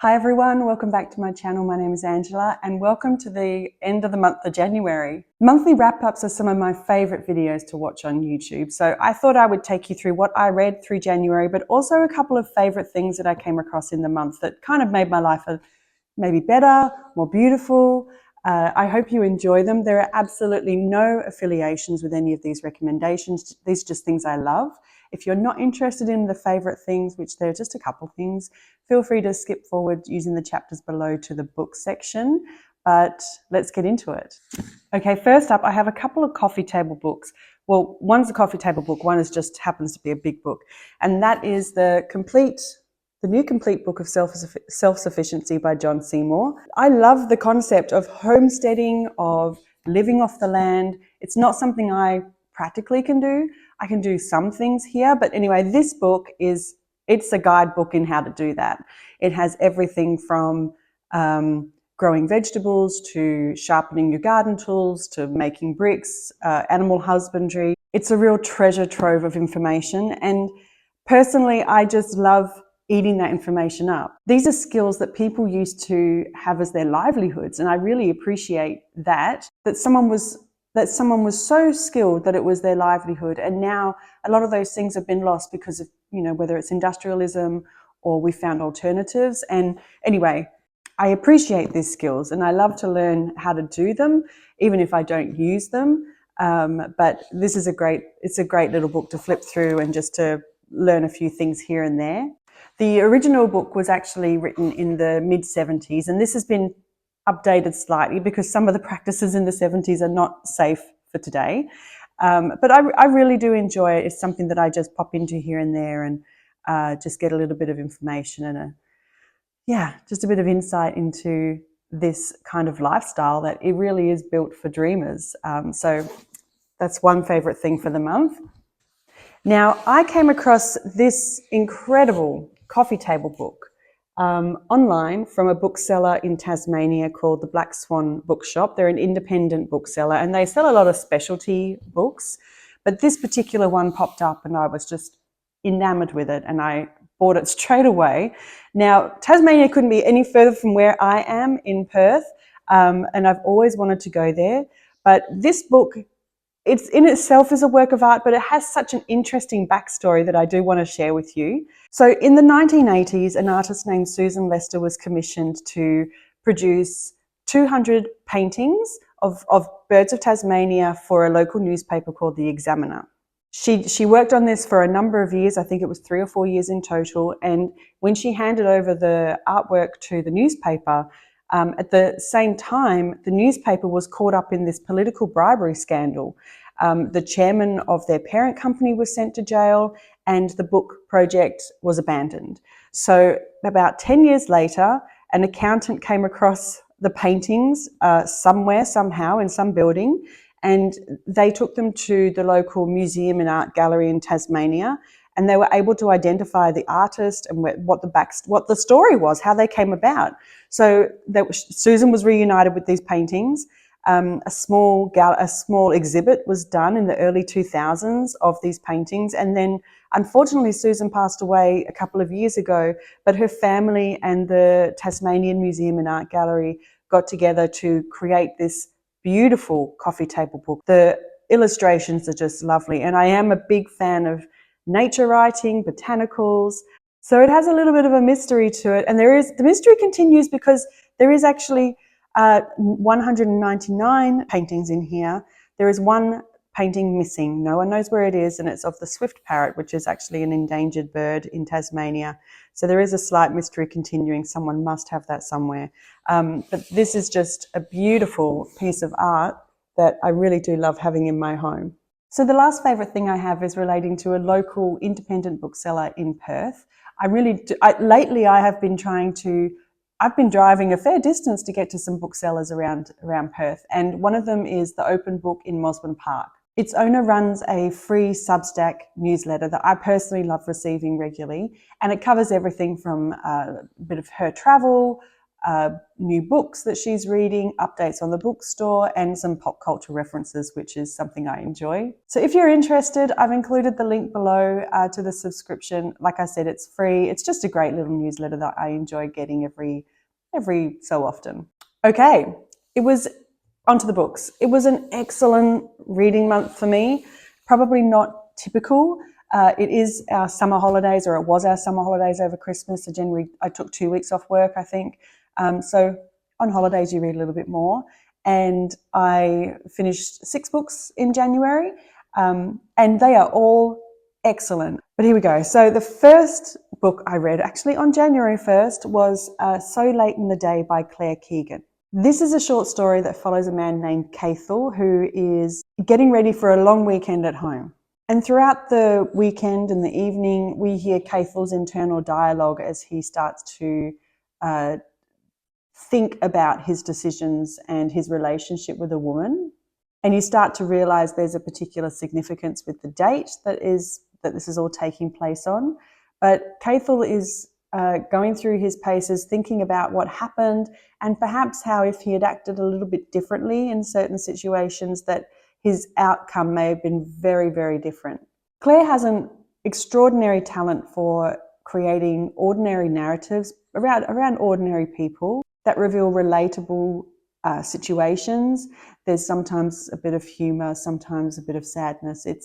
Hi everyone, welcome back to my channel. My name is Angela and welcome to the end of the month of January. Monthly wrap-ups are some of my favourite videos to watch on YouTube, so I thought I would take you through what I read through January, but also a couple of favourite things that I came across in the month that kind of made my life maybe better, more beautiful. I hope you enjoy them. There are absolutely no affiliations with any of these recommendations. These are just things I love. If you're not interested in the favourite things, which there are just a couple things, feel free to skip forward using the chapters below to the book section, but let's get into it. Okay, first up, I have a couple of coffee table books. Well, one's a coffee table book, one is just happens to be a big book, and that is the new complete book of self-sufficiency by John Seymour. I love the concept of homesteading, of living off the land. It's not something I practically can do. I can do some things here, but anyway, this book it's a guidebook in how to do that. It has everything from growing vegetables to sharpening your garden tools to making bricks, animal husbandry. It's a real treasure trove of information, and personally, I just love eating that information up. These are skills that people used to have as their livelihoods, and I really appreciate that someone was so skilled that it was their livelihood, and now a lot of those things have been lost because of, whether it's industrialism or we found alternatives. And anyway, I appreciate these skills and I love to learn how to do them, even if I don't use them. But this is it's a great little book to flip through and just to learn a few things here and there. The original book was actually written in the mid-70s, and this has been updated slightly because some of the practices in the 70s are not safe for today. But I really do enjoy it. It's something that I just pop into here and there and just get a little bit of information and just a bit of insight into this kind of lifestyle that it really is built for dreamers. So that's one favourite thing for the month. Now, I came across this incredible coffee table book online from a bookseller in Tasmania called the Black Swan Bookshop. They're an independent bookseller and they sell a lot of specialty books, but this particular one popped up and I was just enamored with it and I bought it straight away. Now, Tasmania couldn't be any further from where I am in Perth, and I've always wanted to go there, but this book, it's in itself is a work of art, but it has such an interesting backstory that I do want to share with you. So in the 1980s, an artist named Susan Lester was commissioned to produce 200 paintings of birds of Tasmania for a local newspaper called The Examiner. She worked on this for a number of years. I think it was 3 or 4 years in total. And when she handed over the artwork to the newspaper, at the same time, the newspaper was caught up in this political bribery scandal. The chairman of their parent company was sent to jail and the book project was abandoned. So about 10 years later, an accountant came across the paintings somewhere, somehow, in some building, and they took them to the local museum and art gallery in Tasmania, and they were able to identify the artist and what the story was, how they came about. So Susan was reunited with these paintings. A small exhibit was done in the early 2000s of these paintings, and then unfortunately Susan passed away a couple of years ago, but her family and the Tasmanian Museum and Art Gallery got together to create this beautiful coffee table book. The illustrations are just lovely, and I am a big fan of nature writing, botanicals, so it has a little bit of a mystery to it, and the mystery continues because there is actually 199 paintings in here. There is one painting missing. No one knows where it is, and it's of the swift parrot, which is actually an endangered bird in Tasmania. So there is a slight mystery continuing. Someone must have that somewhere. But this is just a beautiful piece of art that I really do love having in my home. So the last favourite thing I have is relating to a local independent bookseller in Perth. Lately I have been I've been driving a fair distance to get to some booksellers around Perth, and one of them is the Open Book in Mosman Park. Its owner runs a free Substack newsletter that I personally love receiving regularly, and it covers everything from a bit of her travel, new books that she's reading, updates on the bookstore, and some pop culture references, which is something I enjoy. So if you're interested, I've included the link below to the subscription. Like I said, it's free. It's just a great little newsletter that I enjoy getting every so often. Okay, it was onto the books. It was an excellent reading month for me. Probably not typical. It is our summer holidays, or it was our summer holidays over Christmas. So generally, I took 2 weeks off work, I think. So on holidays, you read a little bit more. And I finished 6 books in January, and they are all excellent. But here we go. So the first book I read, actually on January 1st, was So Late in the Day by Claire Keegan. This is a short story that follows a man named Cathal who is getting ready for a long weekend at home. And throughout the weekend and the evening, we hear Cathal's internal dialogue as he starts to think about his decisions and his relationship with a woman. And you start to realize there's a particular significance with the date that this is all taking place on. But Cathal is going through his paces, thinking about what happened, and perhaps how if he had acted a little bit differently in certain situations, that his outcome may have been very, very different. Claire has an extraordinary talent for creating ordinary narratives around ordinary people that reveal relatable situations. There's sometimes a bit of humor, sometimes a bit of sadness. It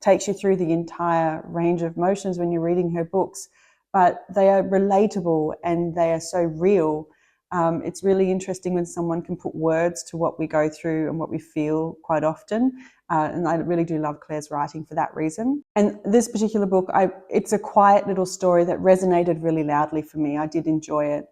takes you through the entire range of emotions when you're reading her books, but they are relatable and they are so real. It's really interesting when someone can put words to what we go through and what we feel quite often. And I really do love Claire's writing for that reason. And this particular book, it's a quiet little story that resonated really loudly for me. I did enjoy it.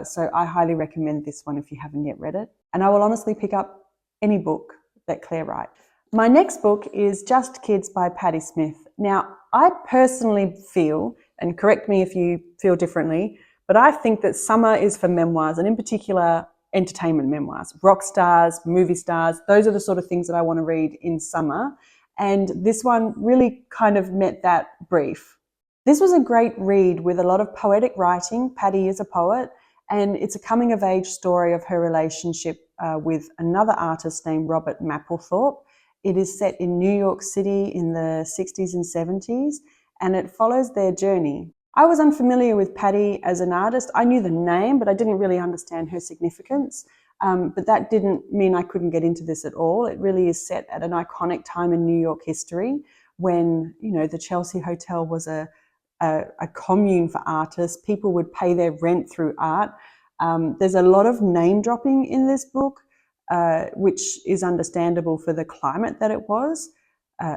So I highly recommend this one if you haven't yet read it. And I will honestly pick up any book that Claire writes. My next book is Just Kids by Patti Smith. Now, I personally feel, and correct me if you feel differently, but I think that summer is for memoirs, and in particular, entertainment memoirs. Rock stars, movie stars, those are the sort of things that I want to read in summer. And this one really kind of met that brief. This was a great read with a lot of poetic writing. Patti is a poet, and it's a coming-of-age story of her relationship with another artist named Robert Mapplethorpe. It is set in New York City in the 60s and 70s, and it follows their journey. I was unfamiliar with Patti as an artist. I knew the name, but I didn't really understand her significance. But that didn't mean I couldn't get into this at all. It really is set at an iconic time in New York history when, the Chelsea Hotel was a commune for artists. People would pay their rent through art. There's a lot of name dropping in this book, which is understandable for the climate that it was.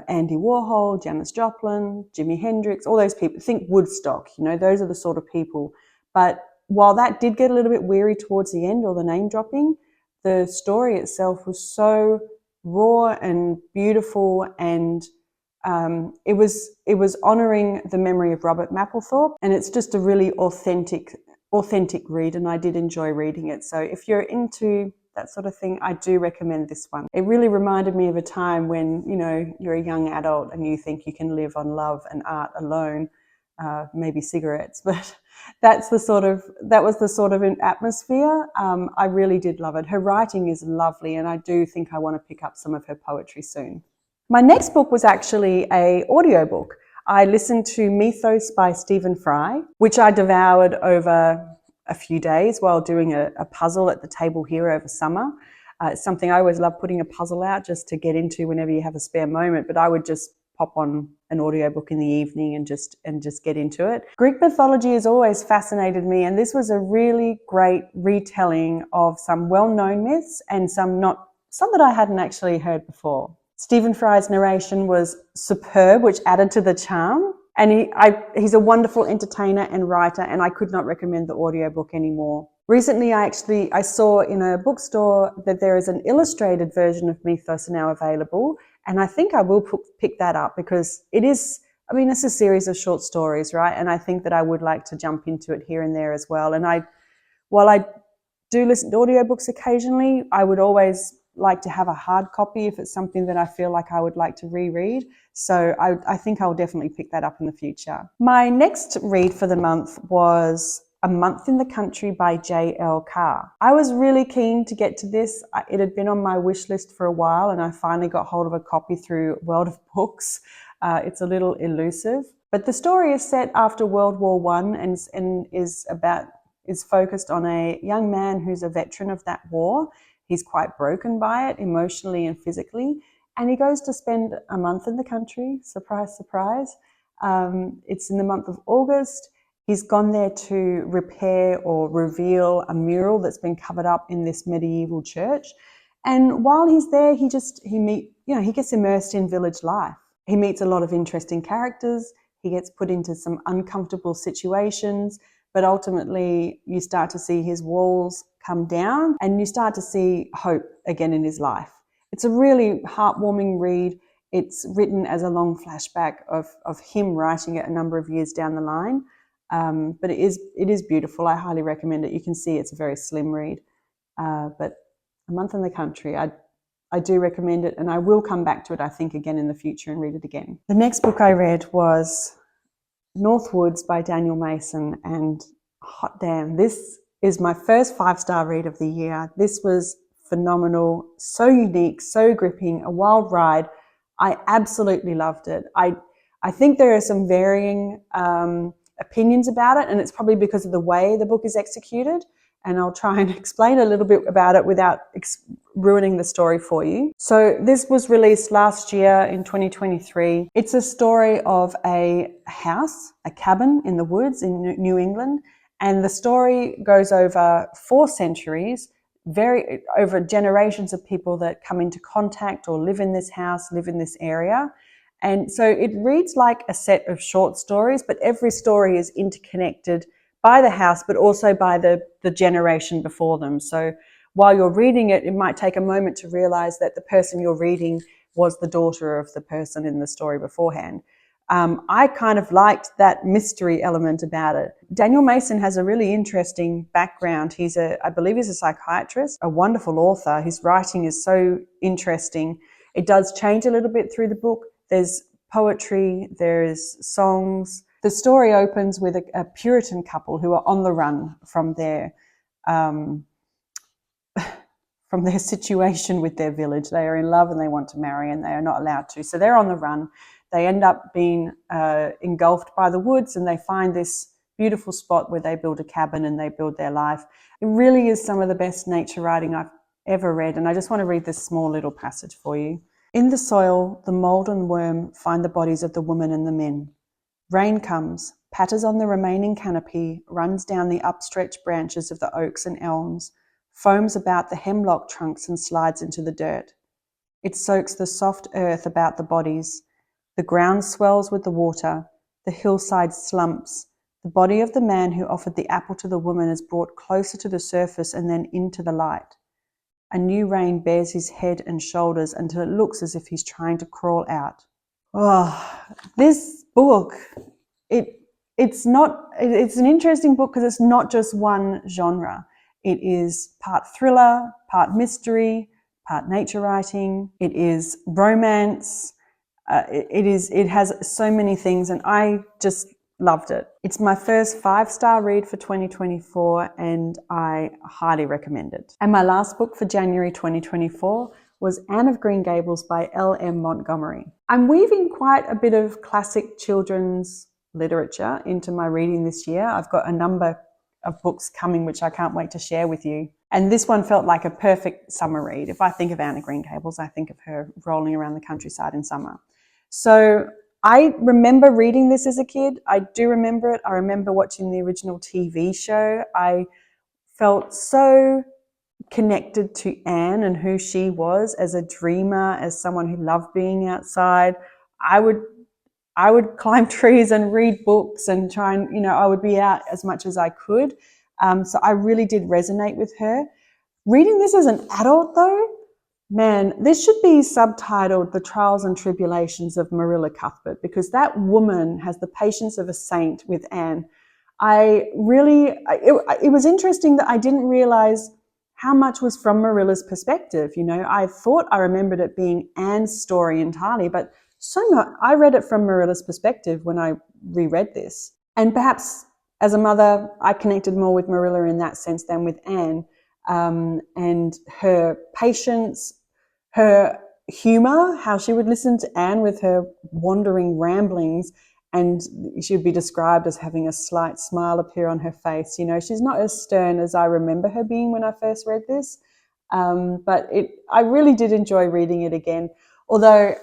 Andy Warhol, Janis Joplin, Jimi Hendrix, all those people. Think Woodstock, those are the sort of people. But while that did get a little bit weary towards the end, or the name dropping, the story itself was so raw and beautiful, and it was honouring the memory of Robert Mapplethorpe, and it's just a really authentic read, and I did enjoy reading it. So if you're into that sort of thing, I do recommend this one. It really reminded me of a time when, you're a young adult and you think you can live on love and art alone, maybe cigarettes, but that was the sort of atmosphere. I really did love it. Her writing is lovely, and I do think I want to pick up some of her poetry soon. My next book was actually an audiobook. I listened to Mythos by Stephen Fry, which I devoured over a few days while doing a puzzle at the table here over summer. It's something I always love, putting a puzzle out just to get into whenever you have a spare moment, but I would just pop on an audiobook in the evening and just get into it. Greek mythology has always fascinated me, and this was a really great retelling of some well-known myths and some that I hadn't actually heard before. Stephen Fry's narration was superb, which added to the charm. And he's a wonderful entertainer and writer, and I could not recommend the audiobook anymore. Recently, I saw in a bookstore that there is an illustrated version of Mythos now available, and I think I will pick that up because it's a series of short stories, right? And I think that I would like to jump into it here and there as well. And while I do listen to audiobooks occasionally, I would always like to have a hard copy if it's something that I feel like I would like to reread. So I think I'll definitely pick that up in the future. My next read for the month was A Month in the Country by J.L. Carr. I was really keen to get to this. It had been on my wish list for a while, and I finally got hold of a copy through World of Books. It's a little elusive, but the story is set after World War I and is focused on a young man who's a veteran of that war. He's quite broken by it, emotionally and physically, and he goes to spend a month in the country. Surprise, surprise. It's in the month of August. He's gone there to repair or reveal a mural that's been covered up in this medieval church. And while he's there, he gets immersed in village life. He meets a lot of interesting characters. He gets put into some uncomfortable situations, but ultimately you start to see his walls come down and you start to see hope again in his life. It's a really heartwarming read. It's written as a long flashback of him writing it a number of years down the line. But it is beautiful. I highly recommend it. You can see it's a very slim read. But A Month in the Country, I do recommend it, and I will come back to it, I think, again in the future and read it again. The next book I read was North Woods by Daniel Mason, and hot damn, this is my first 5-star read of the year. This was phenomenal, so unique, so gripping, a wild ride. I absolutely loved it. I think there are some varying opinions about it, and it's probably because of the way the book is executed, and I'll try and explain a little bit about it without ruining the story for you. So this was released last year in 2023. It's a story of a house, a cabin in the woods in New England, and the story goes over 4 centuries, over generations of people that come into contact or live in this house, live in this area. And so it reads like a set of short stories, but every story is interconnected by the house, but also by the generation before them. So while you're reading it, it might take a moment to realize that the person you're reading was the daughter of the person in the story beforehand. I kind of liked that mystery element about it. Daniel Mason has a really interesting background. I believe he's a psychiatrist, a wonderful author. His writing is so interesting. It does change a little bit through the book. There's poetry, there's songs. The story opens with a Puritan couple who are on the run from their situation with their village. They are in love and they want to marry, and they are not allowed to. So they're on the run. They end up being engulfed by the woods, and they find this beautiful spot where they build a cabin and they build their life. It really is some of the best nature writing I've ever read, and I just want to read this small little passage for you. In the soil, the mould and worm find the bodies of the women and the men. Rain comes, patters on the remaining canopy, runs down the upstretched branches of the oaks and elms, foams about the hemlock trunks and slides into the dirt. It soaks the soft earth about the bodies. The ground swells with the water. The hillside slumps. The body of the man who offered the apple to the woman is brought closer to the surface and then into the light. A new rain bears his head and shoulders until it looks as if he's trying to crawl out. Oh, this book, it's an interesting book because it's not just one genre. It is part thriller, part mystery, part nature writing. It is romance. It has so many things, and I just loved it. It's my first 5-star read for 2024, and I highly recommend it. And my last book for January 2024 was Anne of Green Gables by L.M. Montgomery. I'm weaving quite a bit of classic children's literature into my reading this year. I've got a number of books coming which I can't wait to share with you. And this one felt like a perfect summer read. If I think of Anne of Green Gables, I think of her rolling around the countryside in summer. So I remember reading this as a kid. I do remember it. I remember watching the original TV show. I felt so connected to Anne and who she was as a dreamer, as someone who loved being outside. I would climb trees and read books and try and, I would be out as much as I could. So I really did resonate with her. Reading this as an adult though, man, this should be subtitled The Trials and Tribulations of Marilla Cuthbert, because that woman has the patience of a saint with Anne. It was interesting that I didn't realize how much was from Marilla's perspective. I thought I remembered it being Anne's story entirely, but so much, I read it from Marilla's perspective when I reread this. And perhaps as a mother, I connected more with Marilla in that sense than with Anne. And her patience, her humor, how she would listen to Anne with her wandering ramblings, and she would be described as having a slight smile appear on her face. You know, she's not as stern as I remember her being when I first read this. But I really did enjoy reading it again. Although,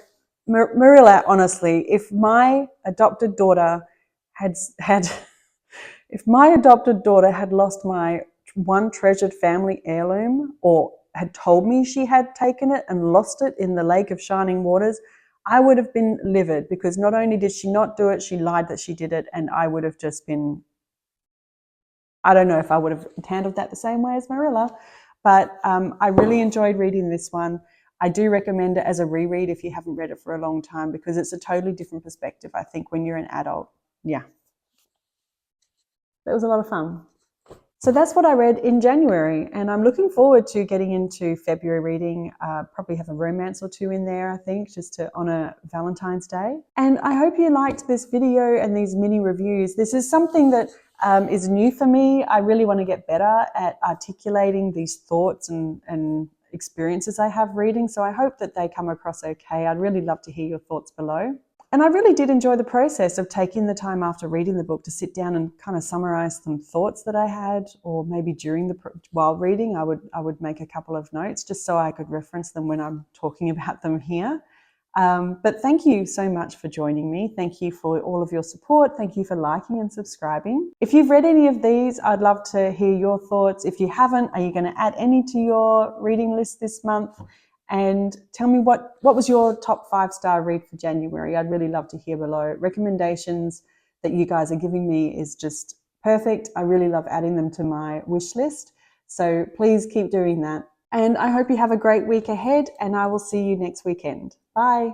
Marilla, honestly, if my adopted daughter had if my adopted daughter had lost my one treasured family heirloom, or had told me she had taken it and lost it in the Lake of Shining Waters, I would have been livid, because not only did she not do it, she lied that she did it, and I would have just been, I don't know if I would have handled that the same way as Marilla. But I really enjoyed reading this one. I do recommend it as a reread if you haven't read it for a long time, because it's a totally different perspective, I think, when you're an adult. Yeah. It was a lot of fun. So that's what I read in January, and I'm looking forward to getting into February reading. Probably have a romance or two in there, I think, just to honour Valentine's Day. And I hope you liked this video and these mini reviews. This is something that is new for me. I really want to get better at articulating these thoughts and experiences I have reading, so I hope that they come across okay. I'd really love to hear your thoughts below. And I really did enjoy the process of taking the time after reading the book to sit down and kind of summarize some thoughts that I had, or maybe while reading, I would make a couple of notes just so I could reference them when I'm talking about them here. But thank you so much for joining me. Thank you for all of your support. Thank you for liking and subscribing. If you've read any of these, I'd love to hear your thoughts. If you haven't, are you going to add any to your reading list this month? And tell me what was your top 5-star read for January. I'd really love to hear below. Recommendations that you guys are giving me is just perfect. I really love adding them to my wish list. So please keep doing that. And I hope you have a great week ahead, and I will see you next weekend. Bye.